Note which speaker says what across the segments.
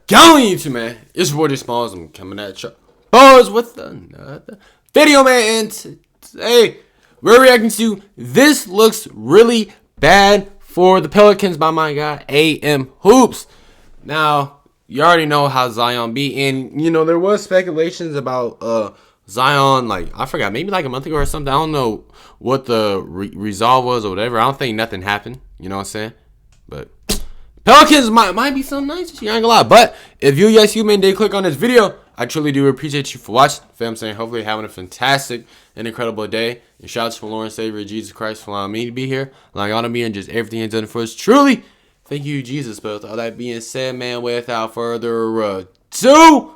Speaker 1: going YouTube, man? It's your boy Smalls. I'm coming at you boys with another video, man. And today we're reacting to "This looks really bad for the Pelicans" by my guy AM Hoops. Now you already know how Zion be, and you know there was speculations about Zion, like I forgot, maybe like a month ago or something. I don't know what the resolve was or whatever. I don't think nothing happened. You know what I'm saying? But Pelicans might be something nice this year, I ain't gonna lie. But if you human did click on this video, I truly do appreciate you for watching. Fam, saying hopefully having a fantastic and incredible day. And shout out to Lord and Savior Jesus Christ for allowing me to be here, allowing y'all to be, and just everything he's done for us. Truly, thank you, Jesus. But with all that being said, man, without further ado,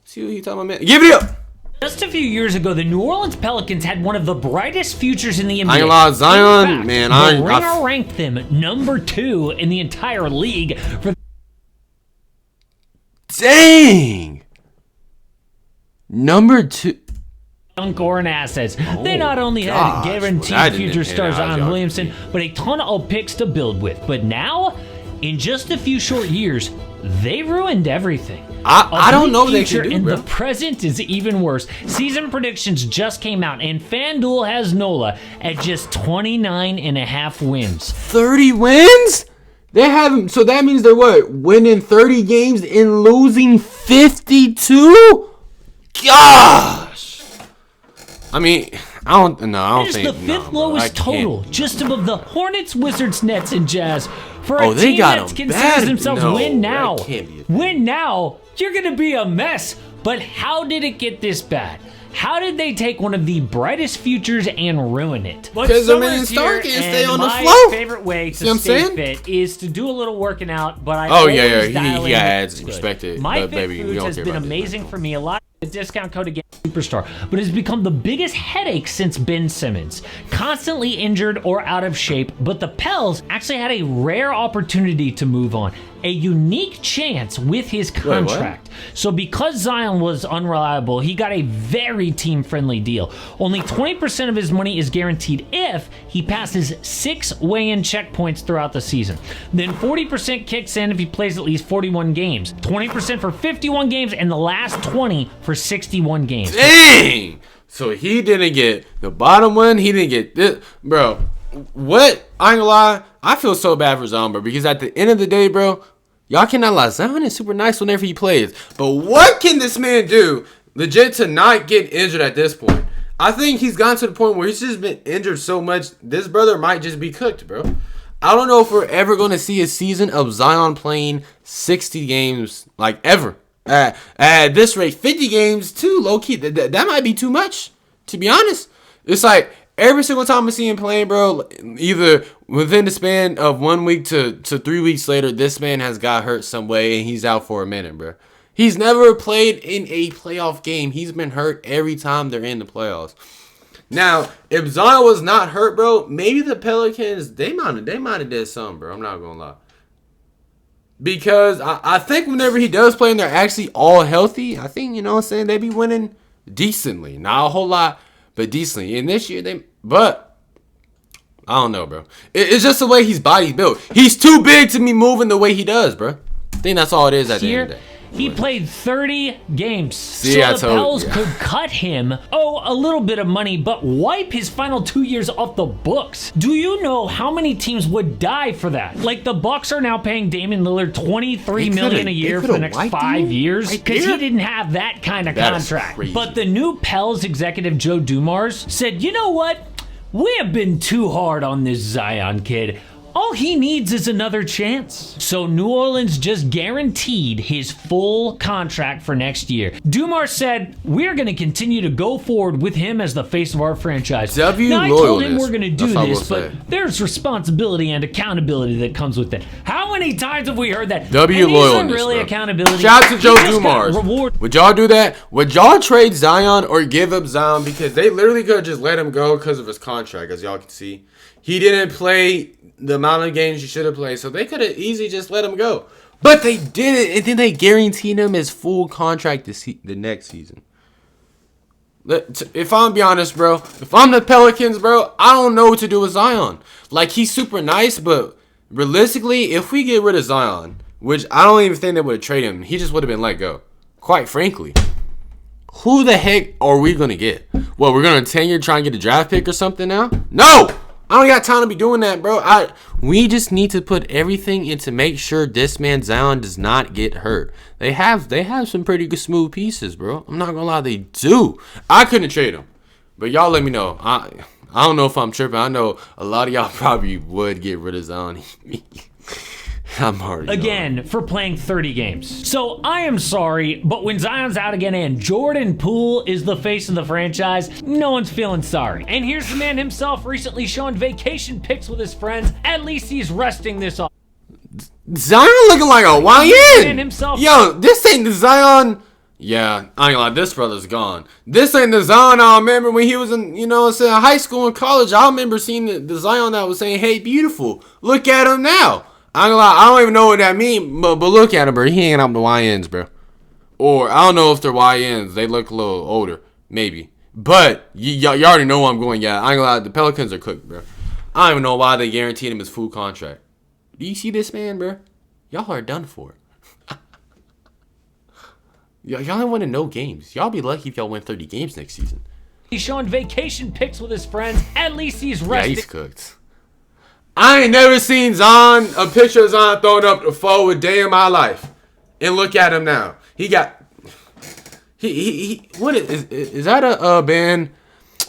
Speaker 1: see what you talking about, man. Give it up.
Speaker 2: Just a few years ago, the New Orleans Pelicans had one of the brightest futures in the NBA.
Speaker 1: I ain't gonna lie, Zion,
Speaker 2: in fact,
Speaker 1: man,
Speaker 2: the Ringer ranked them #2 in the entire league for.
Speaker 1: Dang, #2.
Speaker 2: Core and assets. They not only had guaranteed future star Zion Williamson, but a ton of picks to build with. But now, in just a few short years, they ruined everything.
Speaker 1: I don't know what they can do,
Speaker 2: and
Speaker 1: bro.
Speaker 2: the present is even worse. Season predictions just came out, and FanDuel has NOLA at just 29.5 wins.
Speaker 1: 30 wins? They haven't. So that means they're what? Winning 30 games and losing 52? Gosh. I mean, I don't think.
Speaker 2: The fifth lowest total, just above the Hornets, Wizards, Nets, and Jazz. For a
Speaker 1: they
Speaker 2: team
Speaker 1: got
Speaker 2: that considers themselves win now. Win now, you're going to be a mess. But how did it get this bad? How did they take one of the brightest futures and ruin it?
Speaker 1: Because I mean, Star can't stay on the floor.
Speaker 2: My favorite way to stay fit is to do a little working out. But
Speaker 1: he adds respected.
Speaker 2: My
Speaker 1: baby,
Speaker 2: Fit Foods has been amazing for me. A lot. The discount code again, superstar, but has become the biggest headache since Ben Simmons. Constantly injured or out of shape, but the Pels actually had a rare opportunity to move on. A unique chance with his contract. So because Zion was unreliable, he got a very team-friendly deal. Only 20% of his money is guaranteed if he passes 6 weigh-in checkpoints throughout the season. Then 40% kicks in if he plays at least 41 games. 20% for 51 games, and the last 20 for 61 games.
Speaker 1: Dang! So he didn't get the bottom one. He didn't get this. Bro, what? I ain't gonna lie. I feel so bad for Zion, bro, because at the end of the day, bro, y'all cannot lie. Zion is super nice whenever he plays. But what can this man do legit to not get injured at this point? I think he's gotten to the point where he's just been injured so much, this brother might just be cooked, bro. I don't know if we're ever going to see a season of Zion playing 60 games, like, ever. At this rate, 50 games too, low-key. That might be too much, to be honest. It's like every single time I see him playing, bro, either within the span of 1 week to 3 weeks later, this man has got hurt some way and he's out for a minute, bro. He's never played in a playoff game. He's been hurt every time they're in the playoffs. Now, if Zion was not hurt, bro, maybe the Pelicans, they might have did something, bro. I'm not going to lie. Because I think whenever he does play and they're actually all healthy, I think, you know what I'm saying, they be winning decently. Not a whole lot, but decently. And this year, but I don't know, bro. It's just the way his body's built. He's too big to be moving the way he does, bro. I think that's all it is at the end of the day.
Speaker 2: He played 30 games, so the Pels could cut him, a little bit of money, but wipe his final 2 years off the books. Do you know how many teams would die for that? Like, the Bucks are now paying Damian Lillard $23 million a year for the next 5 years because he didn't have that kind of contract. But the new Pels executive, Joe Dumars, said, you know what? We have been too hard on this Zion kid. All he needs is another chance. So New Orleans just guaranteed his full contract for next year. Dumars said, we're going to continue to go forward with him as the face of our franchise. Now, I told him we're going to do this, but there's responsibility and accountability that comes with it. How many times have we heard that?
Speaker 1: Loyalness,
Speaker 2: really accountability.
Speaker 1: Shout out to Joe Dumars. Would y'all do that? Would y'all trade Zion or give up Zion? Because they literally could have just let him go because of his contract, as y'all can see. He didn't play the amount of games you should have played, so they could have easily just let him go. But they did it, and then they guaranteed him his full contract the next season. If I'm be honest, bro, if I'm the Pelicans, bro, I don't know what to do with Zion. Like, he's super nice, but realistically, if we get rid of Zion, which I don't even think they would have traded him. He just would have been let go. Quite frankly. Who the heck are we going to get? What, we're going to 10-year try and get a draft pick or something now? No! I don't got time to be doing that, bro. We just need to put everything in to make sure this man Zion does not get hurt. They have some pretty good smooth pieces, bro. I'm not going to lie, they do. I couldn't trade him. But y'all let me know. I don't know if I'm tripping. I know a lot of y'all probably would get rid of Zion. I'm already
Speaker 2: again for playing 30 games. So I am sorry, but when Zion's out again and Jordan Poole is the face of the franchise, no one's feeling sorry. And here's the man himself recently showing vacation pics with his friends. At least he's resting this off.
Speaker 1: Zion looking like a YN. Yo, this ain't the Zion. Yeah, I ain't gonna lie, this brother's gone. This ain't the Zion I remember when he was in, high school and college. I remember seeing the Zion that was saying, hey, beautiful. Look at him now. I ain't gonna lie, I don't even know what that means, but look at him, bro. He hanging out with the YNs, bro. Or, I don't know if they're YNs. They look a little older, maybe. But, you already know where I'm going, yeah. I ain't gonna lie, the Pelicans are cooked, bro. I don't even know why they guaranteed him his full contract. Do you see this man, bro? Y'all are done for. Y'all ain't winning no games. Y'all be lucky if y'all win 30 games next season.
Speaker 2: He's showing vacation pics with his friends. At least he's resting.
Speaker 1: Yeah, he's cooked. I ain't never seen a picture of Zion throwing up the forward day in my life. And look at him now. He got... What is that a band?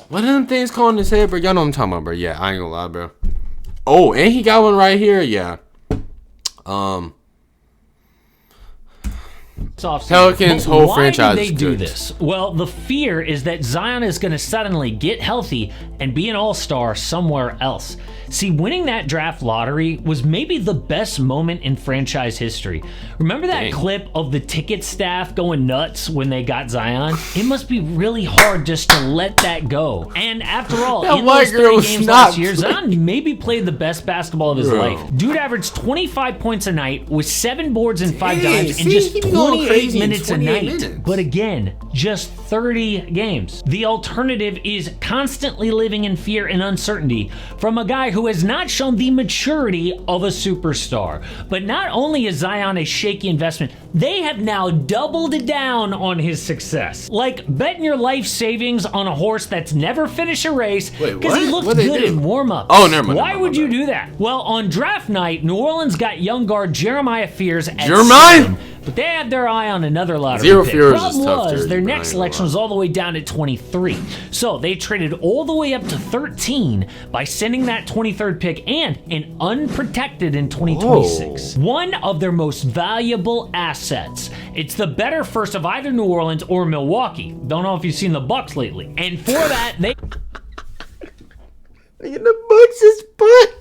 Speaker 1: What are them things calling his head, bro? Y'all know what I'm talking about, bro. Yeah, I ain't gonna lie, bro. Oh, and he got one right here. Yeah. Pelicans' whole franchise.
Speaker 2: Why did they do this? Well, the fear is that Zion is going to suddenly get healthy and be an all-star somewhere else. See, winning that draft lottery was maybe the best moment in franchise history. Remember that clip of the ticket staff going nuts when they got Zion? It must be really hard just to let that go. And after all, in those 30 games last year, Zion maybe played the best basketball of his life. Dude averaged 25 points a night with 7 boards and 5 dimes in just 28 minutes a night. But again, just 30 games. The alternative is constantly living in fear and uncertainty from a guy who has not shown the maturity of a superstar. But not only is Zion a shaky investment, they have now doubled down on his success. Like betting your life savings on a horse that's never finished a race because he looked good in warm-ups.
Speaker 1: Oh, never mind.
Speaker 2: Why would you do that? Well, on draft night, New Orleans got young guard Jeremiah Fears at 7, but they had their eye on another lottery pick. Problem was, their next selection was all the way down at 23. So they traded all the way up to 13 by sending that 23rd pick and an unprotected in 2026. Whoa. One of their most valuable assets. It's the better first of either New Orleans or Milwaukee. Don't know if you've seen the Bucks lately. And for that, they...
Speaker 1: The Bucks is butt.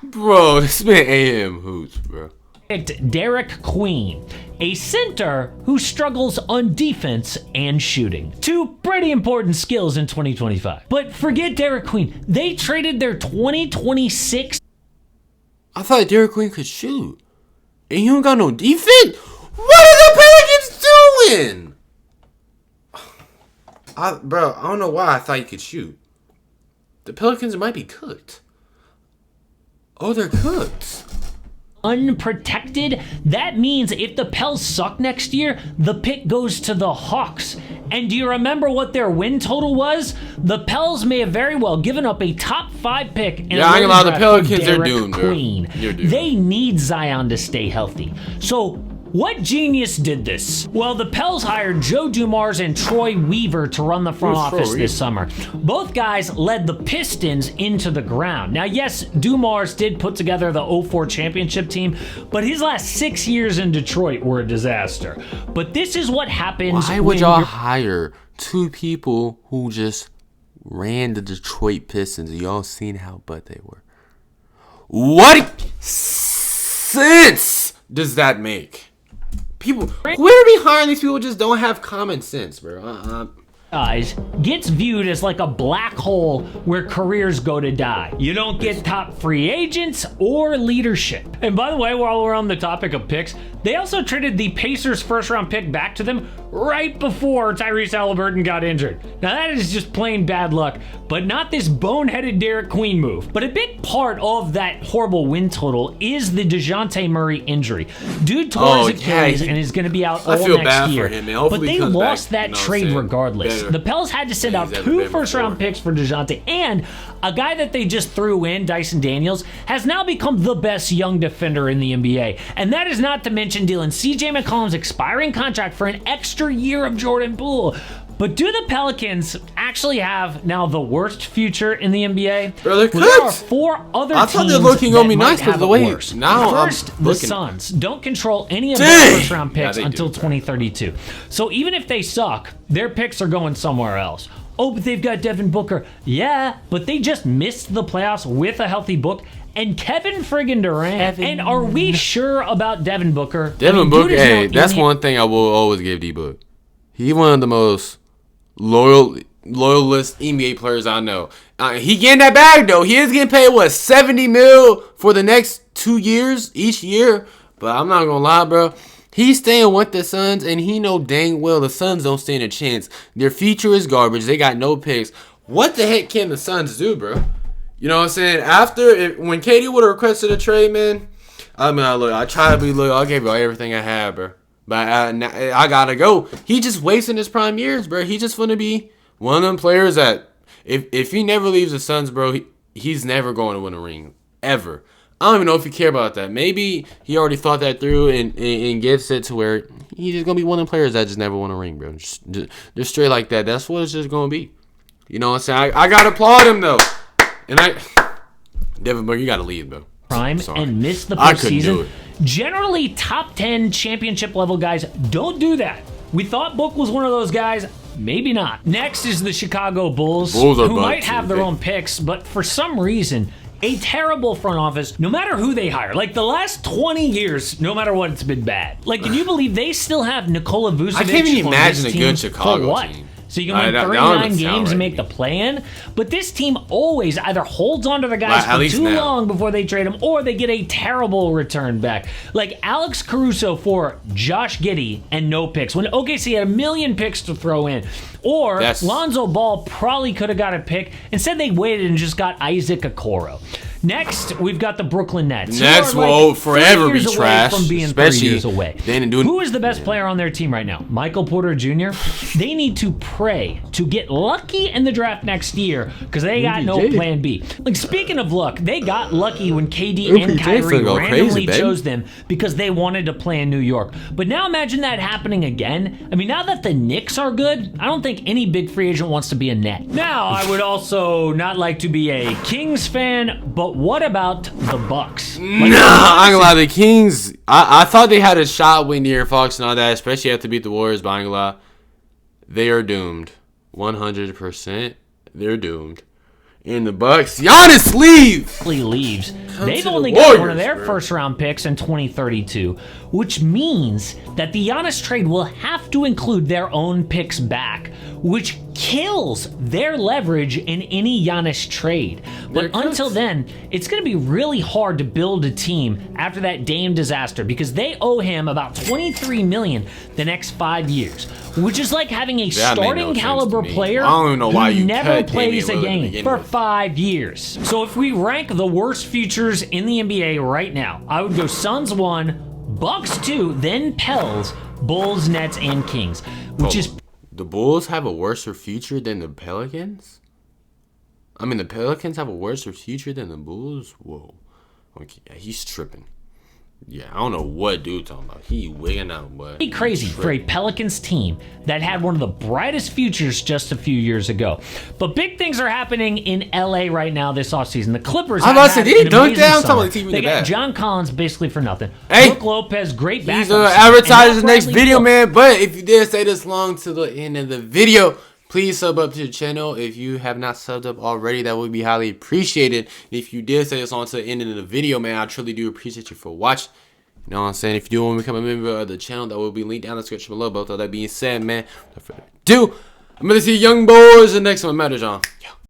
Speaker 1: Bro, this man AM hoots, bro.
Speaker 2: Picked Derek Queen, a center who struggles on defense and shooting. 2 pretty important skills in 2025. But forget Derek Queen. They traded their 2026...
Speaker 1: I thought Derek Queen could shoot. And you don't got no defense? What are the Pelicans doing? Bro, I don't know why I thought you could shoot. The Pelicans might be cooked. Oh, they're cooked.
Speaker 2: Unprotected. That means if the Pels suck next year, the pick goes to the Hawks. And do you remember what their win total was? The Pels may have very well given up a top 5 pick. And
Speaker 1: I ain't gonna lie, the Pelicans are doomed,
Speaker 2: Queen. They need Zion to stay healthy. So what genius did this? Well, the Pels hired Joe Dumars and Troy Weaver to run the front office this summer. Both guys led the Pistons into the ground. Now, yes, Dumars did put together the 04 championship team, but his last 6 years in Detroit were a disaster. But this is what happens.
Speaker 1: Why would y'all hire 2 people who just ran the Detroit Pistons? Y'all seen how butt they were. What sense does that make? People, whoever be hiring these people just don't have common sense, bro.
Speaker 2: guys gets viewed as like a black hole where careers go to die. You don't get top free agents or leadership. And by the way, while we're on the topic of picks, they also traded the Pacers first round pick back to them right before Tyrese Halliburton got injured. Now that is just plain bad luck, but not this boneheaded Derek Queen move. But a big part of that horrible win total is the DeJounte Murray injury. Dude tore his Achilles and is going to be out all next year. But they lost that trade regardless. The Pels had to send out 2 first-round picks for DeJounte, and a guy that they just threw in, Dyson Daniels, has now become the best young defender in the NBA. And that is not to mention dealing CJ McCollum's expiring contract for an extra year of Jordan Poole. But do the Pelicans actually have now the worst future in the NBA?
Speaker 1: Bro,
Speaker 2: there are 4 other teams
Speaker 1: thought they're looking on me nice
Speaker 2: have
Speaker 1: the
Speaker 2: it
Speaker 1: way
Speaker 2: worse.
Speaker 1: now.
Speaker 2: First, the Suns don't control any of their first-round picks until 2032. So even if they suck, their picks are going somewhere else. Oh, but they've got Devin Booker. Yeah, but they just missed the playoffs with a healthy Book and Kevin friggin' Durant. And are we sure about Devin Booker?
Speaker 1: Devin Booker, hey, that's one thing I will always give D-Book. He's one of the most loyalist NBA players I know. He getting that bag though. He is getting paid what, $70 million for the next 2 years each year. But I'm not gonna lie, bro. He's staying with the Suns, and he know dang well the Suns don't stand a chance. Their future is garbage. They got no picks. What the heck can the Suns do, bro? You know what I'm saying? When KD would have requested a trade, man, I mean, look, I try to be loyal. I gave you everything I had, bro. But I gotta go. He just wasting his prime years, bro. He just want to be one of them players that if he never leaves the Suns, bro, he's never going to win a ring ever. I don't even know if he care about that. Maybe he already thought that through and gets it to where he's just gonna be one of them players that just never won a ring, bro. Just straight like that. That's what it's just gonna be. You know what I'm saying? I gotta applaud him though. And Devin Booker, you gotta leave, bro.
Speaker 2: Prime and miss the postseason. Generally, top 10 championship level guys don't do that. We thought Book was one of those guys. Maybe not. Next is the Chicago Bulls who might have their own picks, but for some reason, a terrible front office, no matter who they hire. Like the last 20 years, no matter what, it's been bad. Like, can you believe they still have Nikola Vucevic?
Speaker 1: I can't even imagine a good Chicago team.
Speaker 2: So you can win 39 games and make the play-in? But this team always either holds on to the guys for too long before they trade them, or they get a terrible return back. Like Alex Caruso for Josh Giddey and no picks, when OKC had 1 million picks to throw in. Or Lonzo Ball probably could have got a pick. Instead, they waited and just got Isaac Okoro. Next, we've got the Brooklyn Nets.
Speaker 1: Nets will forever be trash,
Speaker 2: from being 3 years away. Who is the best player on their team right now? Michael Porter Jr.? They need to pray to get lucky in the draft next year because they got no plan B. Like, speaking of luck, they got lucky when KD and Kyrie randomly chose them because they wanted to play in New York. But now imagine that happening again. I mean, now that the Knicks are good, I don't think any big free agent wants to be a Net. Now, I would also not like to be a Kings fan, but what about the Bucks?
Speaker 1: Like, I'm gonna lie, the Kings, I thought they had a shot with De'Aaron Fox and all that, especially after beat the Warriors, but I'm gonna lie, they are doomed. 100%. They're doomed. In the Bucks, Giannis
Speaker 2: leaves. They've only got one of their first-round picks in 2032, which means that the Giannis trade will have to include their own picks back, which kills their leverage in any Giannis trade. But until then, it's going to be really hard to build a team after that Dame disaster because they owe him about $23 million the next 5 years, which is like having a starting caliber player who never plays a game for 5 years. So if we rank the worst futures in the NBA right now, I would go Suns 1, Bucks 2, then Pels, Bulls, Nets, and Kings, which is...
Speaker 1: The Bulls have a worse future than the Pelicans? I mean, the Pelicans have a worse future than the Bulls? Whoa. Okay, yeah, he's tripping. Yeah, I don't know what dude talking about. He wigging out, but
Speaker 2: pretty crazy for a Pelicans team that had one of the brightest futures just a few years ago. But big things are happening in LA right now this offseason. The Clippers have had an amazing summer. They got John Collins basically for nothing.
Speaker 1: Hey,
Speaker 2: Brook Lopez, great backup.
Speaker 1: He's advertising the next video, man. But if you did stay this long to the end of the video, please sub up to the channel. If you have not subbed up already, that would be highly appreciated. And if you did stay this on to the end of the video, man, I truly do appreciate you for watching. You know what I'm saying? If you do want to become a member of the channel, that will be linked down in the description below. But with all that being said, man, without further ado, I'm gonna see young boys. The next one matters, John.